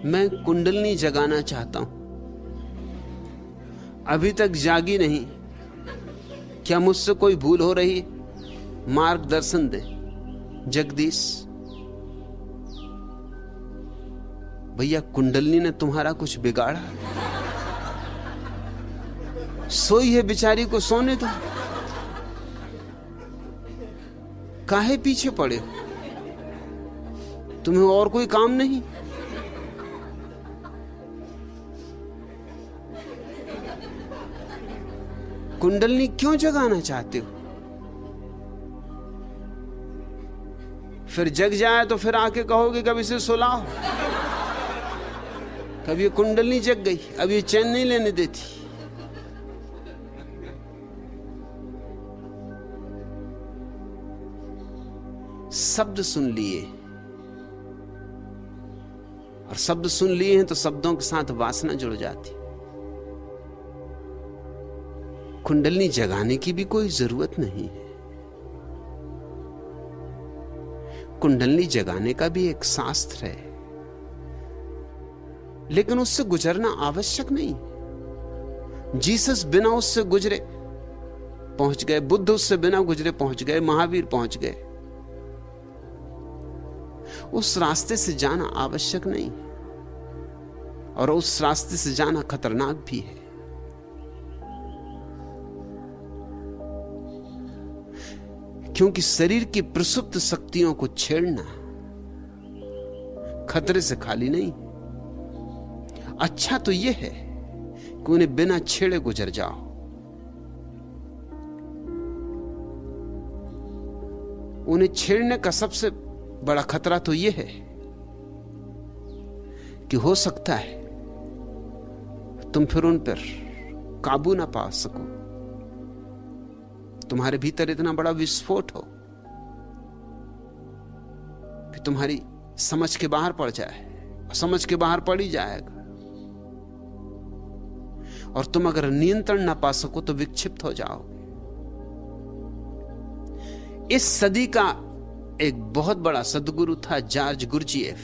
मैं कुंडलनी जगाना चाहता हूं, अभी तक जागी नहीं। क्या मुझसे कोई भूल हो रही? मार्गदर्शन दे जगदीश। भैया, कुंडलनी ने तुम्हारा कुछ बिगाड़ा? सोई है बेचारी को सोने दो, काहे पीछे पड़े हो? तुम्हें और कोई काम नहीं? कुंडलनी क्यों जगाना चाहते हो? फिर जग जाए तो फिर आके कहोगे कब इसे सुलाओ। कभी ये कुंडलनी जग गई, अब ये चैन नहीं लेने देती। शब्द सुन लिए, और शब्द सुन लिए हैं तो शब्दों के साथ वासना जुड़ जाती। कुंडलनी जगाने की भी कोई जरूरत नहीं है। कुंडलनी जगाने का भी एक शास्त्र है, लेकिन उससे गुजरना आवश्यक नहीं। जीसस बिना उससे गुजरे पहुंच गए, बुद्ध उससे बिना गुजरे पहुंच गए, महावीर पहुंच गए। उस रास्ते से जाना आवश्यक नहीं, और उस रास्ते से जाना खतरनाक भी है। क्योंकि शरीर की प्रसुप्त शक्तियों को छेड़ना खतरे से खाली नहीं। अच्छा तो यह है कि उन्हें बिना छेड़े गुजर जाओ। उन्हें छेड़ने का सबसे बड़ा खतरा तो यह है कि हो सकता है तुम फिर उन पर काबू ना पा सको। तुम्हारे भीतर इतना बड़ा विस्फोट हो कि तुम्हारी समझ के बाहर पड़ जाए, और समझ के बाहर पड़ ही जाएगा। और तुम अगर नियंत्रण ना पा सको तो विक्षिप्त हो जाओगे। इस सदी का एक बहुत बड़ा सद्गुरु था जॉर्ज गुरजिएफ।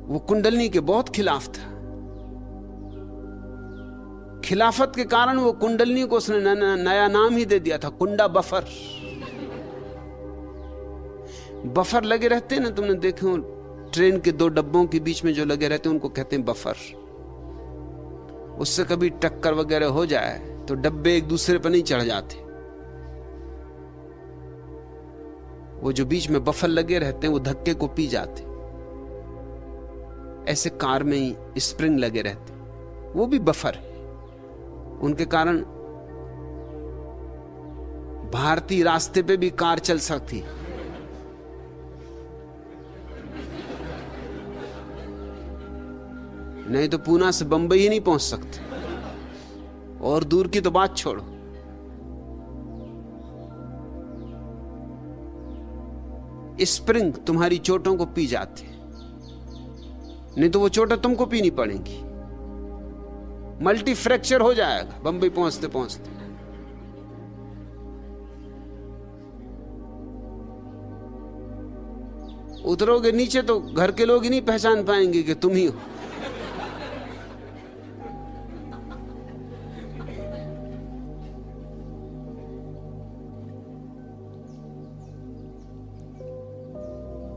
वो कुंडलनी के बहुत खिलाफ था। खिलाफत के कारण वो कुंडलनी को उसने नया नाम ही दे दिया था, कुंडा बफर। बफर लगे रहते हैं ना, तुमने देखे हो ट्रेन के दो डब्बों के बीच में जो लगे रहते हैं उनको कहते हैं बफर। उससे कभी टक्कर वगैरह हो जाए तो डब्बे एक दूसरे पर नहीं चढ़ जाते। वो जो बीच में बफर लगे रहते हैं वो धक्के को पी जाते। ऐसे कार में ही स्प्रिंग लगे रहते, वो भी बफर है। उनके कारण भारतीय रास्ते पे भी कार चल सकती, नहीं तो पूना से बंबई ही नहीं पहुंच सकते, और दूर की तो बात छोड़ो। स्प्रिंग तुम्हारी चोटों को पी जाते, नहीं तो वो चोटें तुमको पीनी पड़ेंगी। मल्टी फ्रैक्चर हो जाएगा बंबई पहुंचते पहुंचते। उतरोगे नीचे तो घर के लोग ही नहीं पहचान पाएंगे कि तुम ही हो।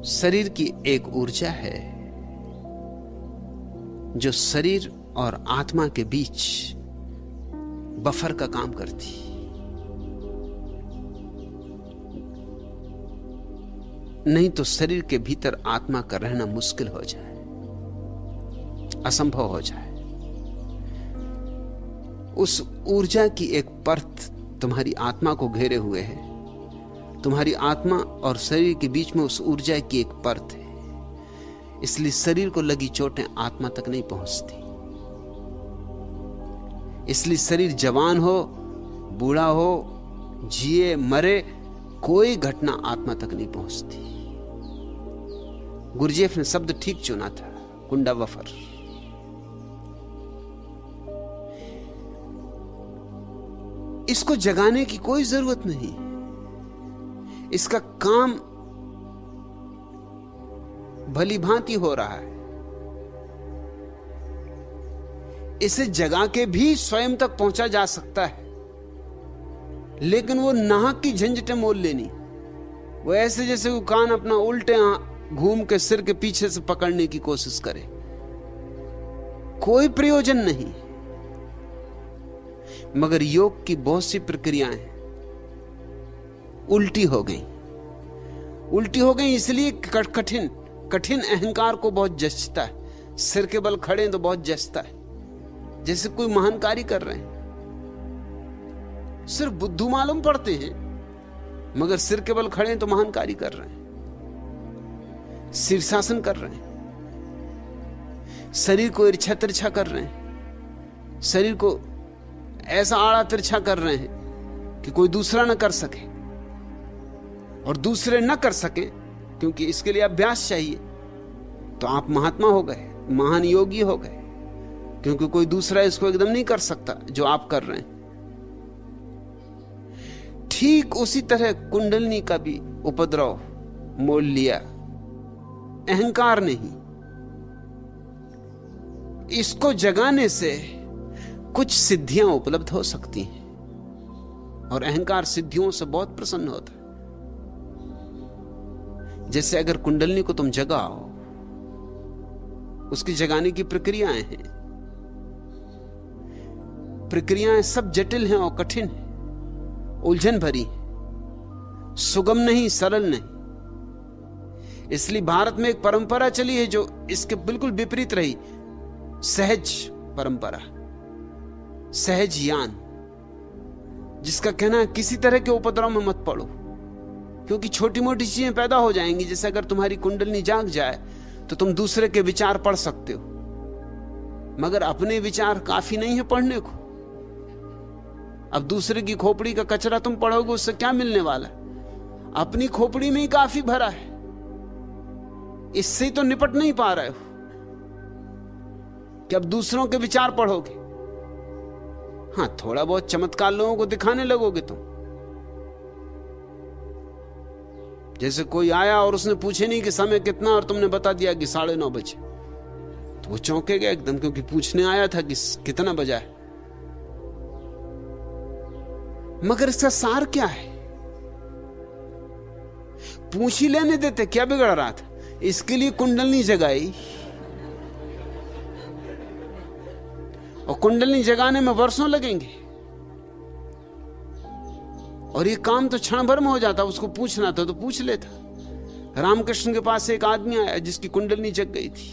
शरीर की एक ऊर्जा है जो शरीर और आत्मा के बीच बफर का काम करती। नहीं तो शरीर के भीतर आत्मा का रहना मुश्किल हो जाए, असंभव हो जाए। उस ऊर्जा की एक परत तुम्हारी आत्मा को घेरे हुए है। तुम्हारी आत्मा और शरीर के बीच में उस ऊर्जा की एक परत है। इसलिए शरीर को लगी चोटें आत्मा तक नहीं पहुंचती। इसलिए शरीर जवान हो, बूढ़ा हो, जिए मरे, कोई घटना आत्मा तक नहीं पहुंचती। गुरजेफ ने शब्द ठीक चुना था, कुंडा बफर। इसको जगाने की कोई जरूरत नहीं। इसका काम भली भांति हो रहा है। इसे जगा के भी स्वयं तक पहुंचा जा सकता है, लेकिन वो नाहक की झंझटें मोल लेनी। वो ऐसे जैसे वो कान अपना उल्टे घूम के सिर के पीछे से पकड़ने की कोशिश करे, कोई प्रयोजन नहीं। मगर योग की बहुत सी प्रक्रियाएं उल्टी हो गई इसलिए कठिन अहंकार को बहुत जचता है। सिर के बल खड़े तो बहुत जचता है, जैसे कोई महान कार्य कर रहे हैं। सिर्फ बुद्धू मालूम पड़ते हैं, मगर सिर के बल खड़े तो महान कार्य कर रहे हैं, शीर्षासन कर रहे हैं, शरीर को इर्छा तिरछा कर रहे हैं, शरीर को ऐसा आड़ा तिरछा कर रहे हैं कि कोई दूसरा न कर सके। और दूसरे न कर सके क्योंकि इसके लिए अभ्यास चाहिए, तो आप महात्मा हो गए, महान योगी हो गए, क्योंकि कोई दूसरा इसको एकदम नहीं कर सकता जो आप कर रहे हैं। ठीक उसी तरह कुंडलिनी का भी उपद्रव मोल लिया अहंकार नहीं। इसको जगाने से कुछ सिद्धियां उपलब्ध हो सकती हैं, और अहंकार सिद्धियों से बहुत प्रसन्न होता है। जैसे अगर कुंडलिनी को तुम जगाओ, उसकी जगाने की प्रक्रियाएं हैं। प्रक्रियाएं सब जटिल हैं और कठिन हैं, उलझन भरी, सुगम नहीं, सरल नहीं। इसलिए भारत में एक परंपरा चली है जो इसके बिल्कुल विपरीत रही, सहज परंपरा, सहज ज्ञान, जिसका कहना है किसी तरह के उपद्रव में मत पड़ो, क्योंकि छोटी मोटी चीजें पैदा हो जाएंगी। जैसे अगर तुम्हारी कुंडलिनी जाग जाए तो तुम दूसरे के विचार पढ़ सकते हो, मगर अपने विचार काफी नहीं है पढ़ने को। अब दूसरे की खोपड़ी का कचरा तुम पढ़ोगे, उससे क्या मिलने वाला है? अपनी खोपड़ी में ही काफी भरा है, इससे ही तो निपट नहीं पा रहे हो कि अब दूसरों के विचार पढ़ोगे। हां, थोड़ा बहुत चमत्कार लोगों को दिखाने लगोगे तुम। जैसे कोई आया और उसने पूछे नहीं कि समय कितना, और तुमने बता दिया कि 9:30 बजे, तो वो चौंके गए एकदम, क्योंकि पूछने आया था कि कितना बजा है। मगर इसका सार क्या है? पूछ ही लेने देते, क्या बिगड़ रहा था? इसके लिए कुंडलिनी जगाई, और कुंडलिनी जगाने में वर्षों लगेंगे, और ये काम तो क्षण भर में हो जाता। उसको पूछना था तो पूछ लेता। रामकृष्ण के पास एक आदमी आया जिसकी कुंडलिनी जग गई थी।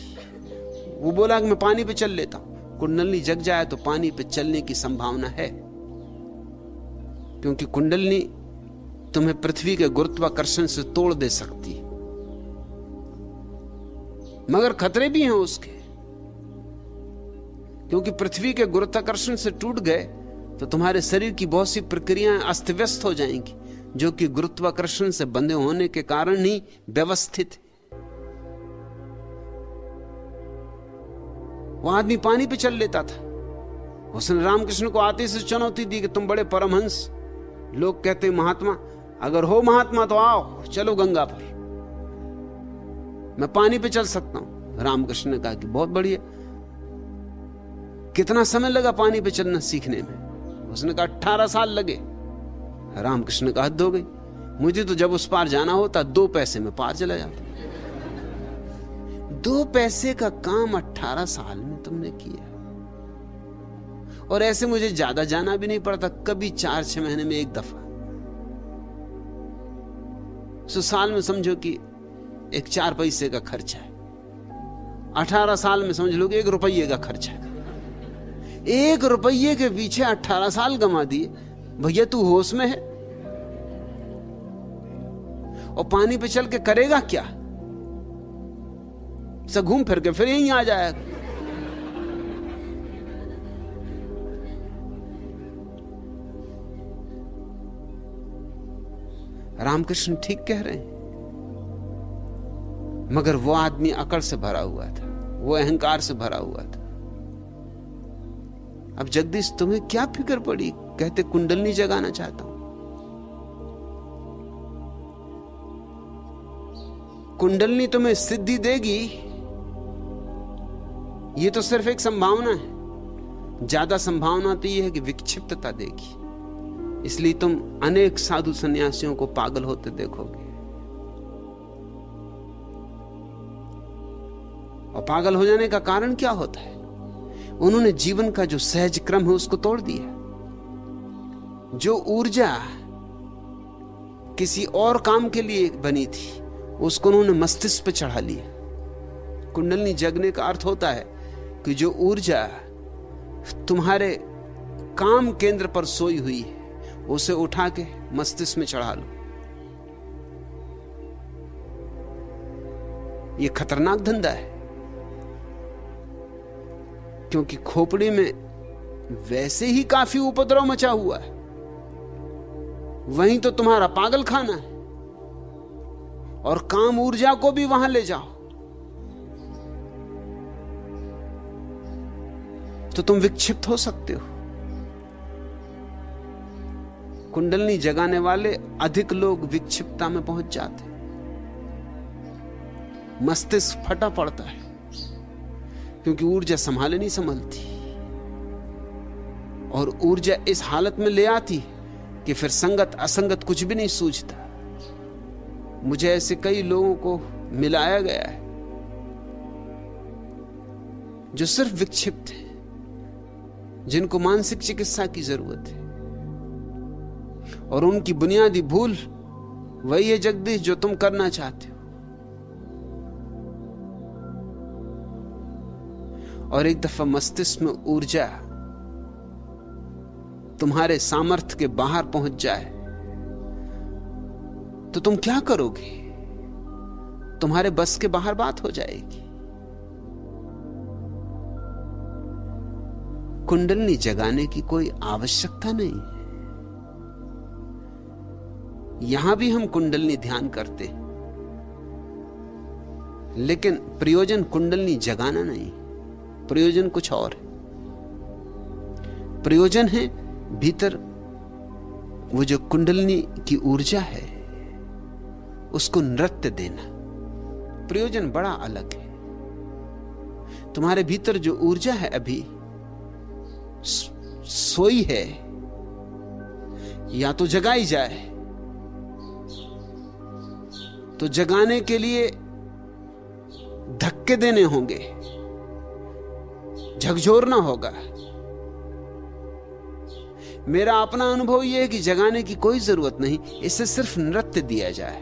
वो बोला कि मैं पानी पे चल लेता हूं। कुंडलिनी जग जाए तो पानी पे चलने की संभावना है, क्योंकि कुंडलिनी तुम्हें पृथ्वी के गुरुत्वाकर्षण से तोड़ दे सकती है, मगर खतरे भी हैं उसके, क्योंकि पृथ्वी के गुरुत्वाकर्षण से टूट गए तो तुम्हारे शरीर की बहुत सी प्रक्रियाएं अस्त व्यस्त हो जाएंगी, जो कि गुरुत्वाकर्षण से बंधे होने के कारण ही व्यवस्थित है। वो आदमी पानी पे चल लेता था। उसने रामकृष्ण को आते से चुनौती दी कि तुम बड़े परमहंस, लोग कहते महात्मा, अगर हो महात्मा तो आओ, चलो गंगा पर, मैं पानी पे चल सकता हूं। रामकृष्ण ने कहा कि बहुत बढ़िया। कितना समय लगा पानी पे चलना सीखने में? उसने कहा 18 साल लगे। रामकृष्ण ने कहा हद हो गई, मुझे तो जब उस पार जाना होता 2 पैसे में पार चला जाता। 2 पैसे का काम 18 साल में तुमने किया, और ऐसे मुझे ज्यादा जाना भी नहीं पड़ता, कभी 4-6 महीने में एक दफा। तो साल में समझो कि एक 4 पैसे का खर्चा है। 18 साल में समझ लो कि 1 रुपये का खर्चा है। 1 रुपये के पीछे 18 साल गंवा दिए। भैया तू होश में है? और पानी पे चल के करेगा क्या? सब घूम फिर के फिर यहीं आ जाएगा। रामकृष्ण ठीक कह रहे हैं, मगर वो आदमी अकड़ से भरा हुआ था, वो अहंकार से भरा हुआ था। अब जगदीश तुम्हें क्या फिक्र पड़ी? कहते कुंडलिनी जगाना चाहता हूं। कुंडलनी तुम्हें सिद्धि देगी, ये तो सिर्फ एक संभावना है। ज्यादा संभावना तो यह है कि विक्षिप्तता देगी। इसलिए तुम अनेक साधु सन्यासियों को पागल होते देखोगे, और पागल हो जाने का कारण क्या होता है? उन्होंने जीवन का जो सहज क्रम है उसको तोड़ दिया। जो ऊर्जा किसी और काम के लिए बनी थी उसको उन्होंने मस्तिष्क पे चढ़ा लिया। कुंडलनी जगने का अर्थ होता है कि जो ऊर्जा तुम्हारे काम केंद्र पर सोई हुई है उसे उठा के मस्तिष्क में चढ़ा लो। यह खतरनाक धंधा है, क्योंकि खोपड़ी में वैसे ही काफी उपद्रव मचा हुआ है, वहीं तो तुम्हारा पागल खाना है, और काम ऊर्जा को भी वहां ले जाओ तो तुम विक्षिप्त हो सकते हो। कुंडलनी जगाने वाले अधिक लोग विक्षिप्तता में पहुंच जाते, मस्तिष्क फटा पड़ता है, क्योंकि ऊर्जा संभाले नहीं संभलती, और ऊर्जा इस हालत में ले आती है कि फिर संगत असंगत कुछ भी नहीं सूझता। मुझे ऐसे कई लोगों को मिलाया गया है जो सिर्फ विक्षिप्त है, जिनको मानसिक चिकित्सा की जरूरत है, और उनकी बुनियादी भूल वही है जगदीश जो तुम करना चाहते हो। और एक दफा मस्तिष्क में ऊर्जा तुम्हारे सामर्थ्य के बाहर पहुंच जाए तो तुम क्या करोगे? तुम्हारे बस के बाहर बात हो जाएगी। कुंडलनी जगाने की कोई आवश्यकता नहीं है। यहां भी हम कुंडलनी ध्यान करते हैं, लेकिन प्रयोजन कुंडलनी जगाना नहीं, प्रयोजन कुछ और है। प्रयोजन है भीतर वो जो कुंडलनी की ऊर्जा है उसको नृत्य देना। प्रयोजन बड़ा अलग है। तुम्हारे भीतर जो ऊर्जा है अभी सोई है, या तो जगाई जाए, तो जगाने के लिए धक्के देने होंगे, झकझोरना होगा। मेरा अपना अनुभव यह है कि जगाने की कोई जरूरत नहीं, इसे सिर्फ नृत्य दिया जाए,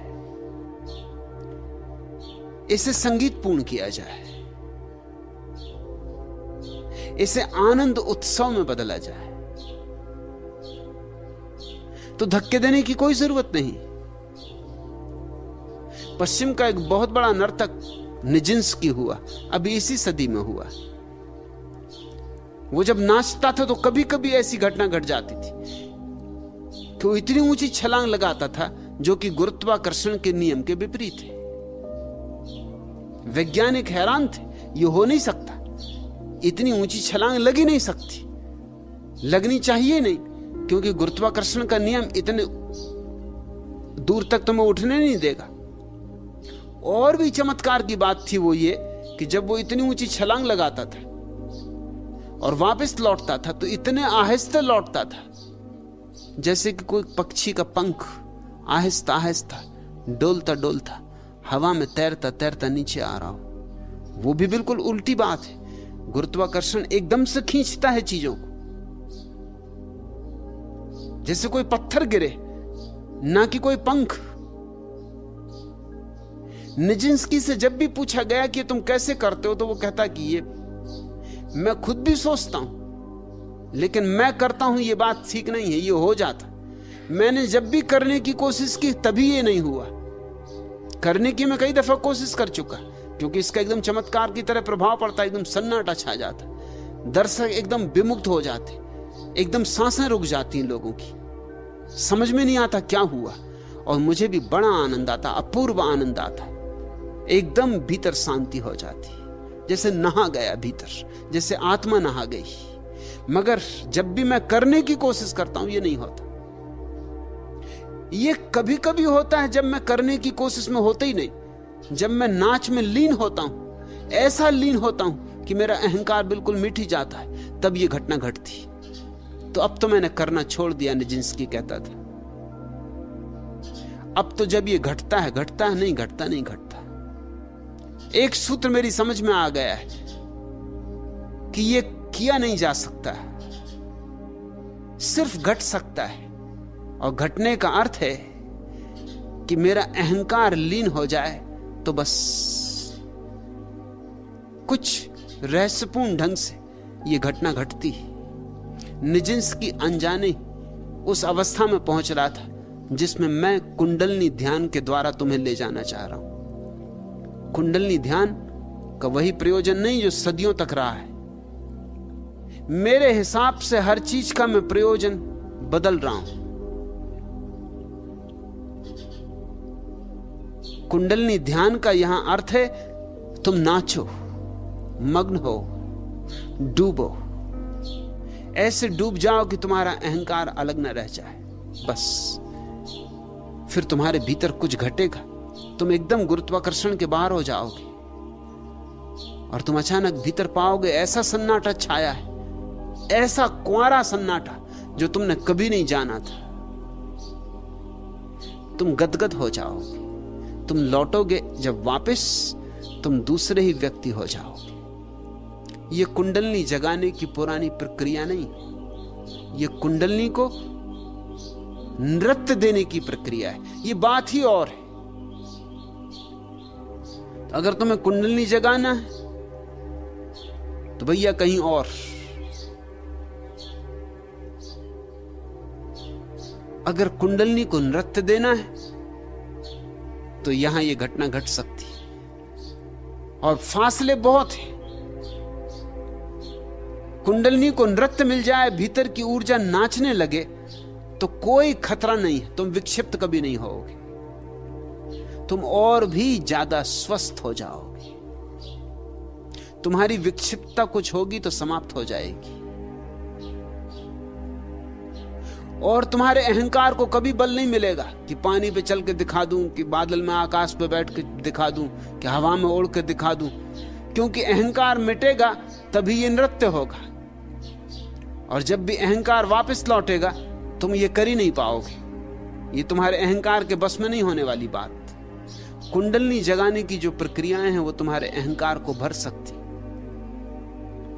इसे संगीतपूर्ण किया जाए, इसे आनंद उत्सव में बदला जाए, तो धक्के देने की कोई जरूरत नहीं। पश्चिम का एक बहुत बड़ा नर्तक निजिंस्की हुआ, अभी इसी सदी में हुआ। वो जब नाचता था तो कभी कभी ऐसी घटना घट जाती थी कि वो इतनी ऊंची छलांग लगाता था जो कि गुरुत्वाकर्षण के नियम के विपरीत है। वैज्ञानिक हैरान थे, ये हो नहीं सकता, इतनी ऊंची छलांग लगी नहीं सकती, लगनी चाहिए नहीं, क्योंकि गुरुत्वाकर्षण का नियम इतने दूर तक तुम्हें उठने नहीं देगा। और भी चमत्कार की बात थी वो ये कि जब वो इतनी ऊंची छलांग लगाता था और वापस लौटता था तो इतने आहिस्ते लौटता था जैसे कि कोई पक्षी का पंख आहिस्ता आहिस्ता डोलता डोलता हवा में तैरता तैरता नीचे आ रहा हो। वो भी बिल्कुल उल्टी बात है। गुरुत्वाकर्षण एकदम से खींचता है चीजों को, जैसे कोई पत्थर गिरे, ना कि कोई पंख। निजिंस्की से जब भी पूछा गया कि तुम कैसे करते हो, तो वो कहता कि ये मैं खुद भी सोचता हूं, लेकिन मैं करता हूं ये बात ठीक नहीं है, ये हो जाता। मैंने जब भी करने की कोशिश की तभी ये नहीं हुआ। करने की मैं कई दफा कोशिश कर चुका, क्योंकि इसका एकदम चमत्कार की तरह प्रभाव पड़ता, एकदम सन्नाटा छा जाता, दर्शक एकदम विमुग्ध हो जाते, एकदम सांसें रुक जाती लोगों की, समझ में नहीं आता क्या हुआ। और मुझे भी बड़ा आनंद आता, अपूर्व आनंद आता, एकदम भीतर शांति हो जाती, जैसे नहा गया भीतर, जैसे आत्मा नहा गई। मगर जब भी मैं करने की कोशिश करता हूं ये नहीं होता। ये कभी कभी होता है जब मैं करने की कोशिश में होता ही नहीं, जब मैं नाच में लीन होता हूं, ऐसा लीन होता हूं कि मेरा अहंकार बिल्कुल मिट ही जाता है, तब ये घटना घटती। तो अब तो मैंने करना छोड़ दिया, निजिंस्की कहता था। अब तो जब ये घटता है नहीं, घटता नहीं घटता। एक सूत्र मेरी समझ में आ गया है कि ये किया नहीं जा सकता, सिर्फ घट सकता है। और घटने का अर्थ है कि मेरा अहंकार लीन हो जाए तो बस। कुछ रहस्यपूर्ण ढंग से यह घटना घटती है। निजिंस्की अनजाने उस अवस्था में पहुंच रहा था जिसमें मैं कुंडलनी ध्यान के द्वारा तुम्हें ले जाना चाह रहा हूं। कुंडलनी ध्यान का वही प्रयोजन नहीं जो सदियों तक रहा है। मेरे हिसाब से हर चीज का मैं प्रयोजन बदल रहा हूं। कुंडलनी ध्यान का यहां अर्थ है तुम नाचो, मग्न हो, डूबो, ऐसे डूब जाओ कि तुम्हारा अहंकार अलग न रह जाए। बस फिर तुम्हारे भीतर कुछ घटेगा, तुम एकदम गुरुत्वाकर्षण के बाहर हो जाओगे और तुम अचानक भीतर पाओगे ऐसा सन्नाटा छाया है, ऐसा कुंवारा सन्नाटा जो तुमने कभी नहीं जाना था। तुम गदगद हो जाओगे, तुम लौटोगे जब वापस, तुम दूसरे ही व्यक्ति हो जाओगे। यह कुंडलनी जगाने की पुरानी प्रक्रिया नहीं, यह कुंडलनी को नृत्य देने की प्रक्रिया है। यह बात ही और है। अगर तुम्हें कुंडलनी जगाना है तो भैया कहीं और। अगर कुंडलनी को नृत्य देना है तो यहां यह घटना घट सकती है और फासले बहुत हैं। कुंडलनी को नृत्य मिल जाए, भीतर की ऊर्जा नाचने लगे तो कोई खतरा नहीं है, तुम विक्षिप्त कभी नहीं होगे, तुम और भी ज्यादा स्वस्थ हो जाओगे। तुम्हारी विक्षिप्तता कुछ होगी तो समाप्त हो जाएगी और तुम्हारे अहंकार को कभी बल नहीं मिलेगा कि पानी पे चल के दिखा दूं, कि बादल में आकाश पे बैठ के दिखा दूं, कि हवा में उड़ के दिखा दूं। क्योंकि अहंकार मिटेगा तभी ये नृत्य होगा और जब भी अहंकार वापस लौटेगा तुम ये कर ही नहीं पाओगे। ये तुम्हारे अहंकार के बस में नहीं होने वाली बात। कुंडलनी जगाने की जो प्रक्रियाएं हैं वो तुम्हारे अहंकार को भर सकती,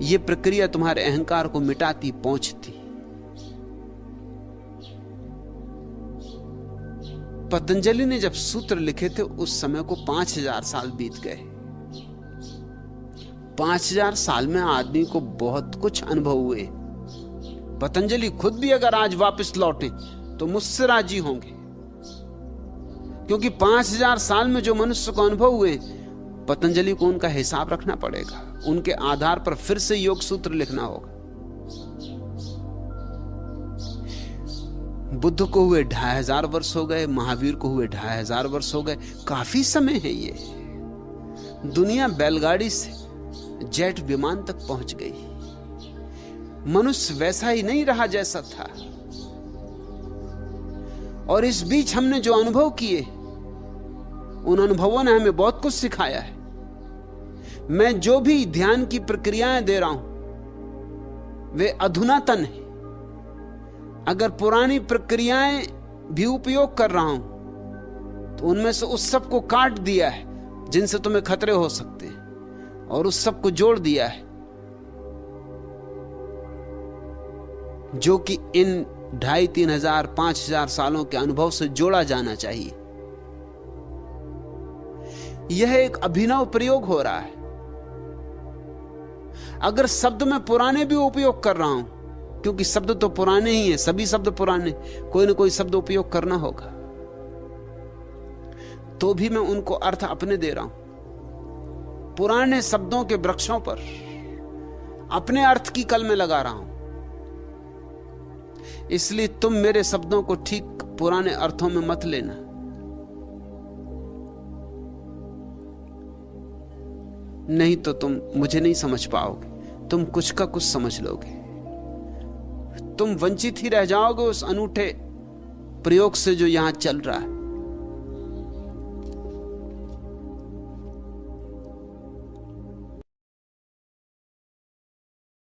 ये प्रक्रिया तुम्हारे अहंकार को मिटाती, पहुंचती। पतंजलि ने जब सूत्र लिखे थे उस समय को 5000 साल बीत गए। 5000 साल में आदमी को बहुत कुछ अनुभव हुए। पतंजलि खुद भी अगर आज वापस लौटे तो मुझसे राजी होंगे, क्योंकि 5000 साल में जो मनुष्य को अनुभव हुए, पतंजलि को उनका हिसाब रखना पड़ेगा। उनके आधार पर फिर से योग सूत्र लिखना होगा। बुद्ध को हुए 2500 वर्ष हो गए, महावीर को हुए 2500 वर्ष हो गए। काफी समय है ये। दुनिया बैलगाड़ी से जेट विमान तक पहुंच गई। मनुष्य वैसा ही नहीं रहा जैसा था। और इस बीच हमने जो अनुभव किए, उन अनुभवों ने हमें बहुत कुछ सिखाया है। मैं जो भी ध्यान की प्रक्रियाएं दे रहा हूं वे अधुनातन है। अगर पुरानी प्रक्रियाएं भी उपयोग कर रहा हूं तो उनमें से उस सब को काट दिया है जिनसे तुम्हें खतरे हो सकते हैं, और उस सब को जोड़ दिया है जो कि इन 2500-3000 5000 सालों के अनुभव से जोड़ा जाना चाहिए। यह एक अभिनव प्रयोग हो रहा है। अगर शब्द मैं पुराने भी उपयोग कर रहा हूं, क्योंकि शब्द तो पुराने ही हैं, सभी शब्द पुराने, कोई ना कोई शब्द उपयोग करना होगा, तो भी मैं उनको अर्थ अपने दे रहा हूं। पुराने शब्दों के वृक्षों पर अपने अर्थ की कलमें लगा रहा हूं। इसलिए तुम मेरे शब्दों को ठीक पुराने अर्थों में मत लेना। नहीं तो तुम मुझे नहीं समझ पाओगे, तुम कुछ का कुछ समझ लोगे। तुम वंचित ही रह जाओगे उस अनूठे प्रयोग से जो यहां चल रहा है।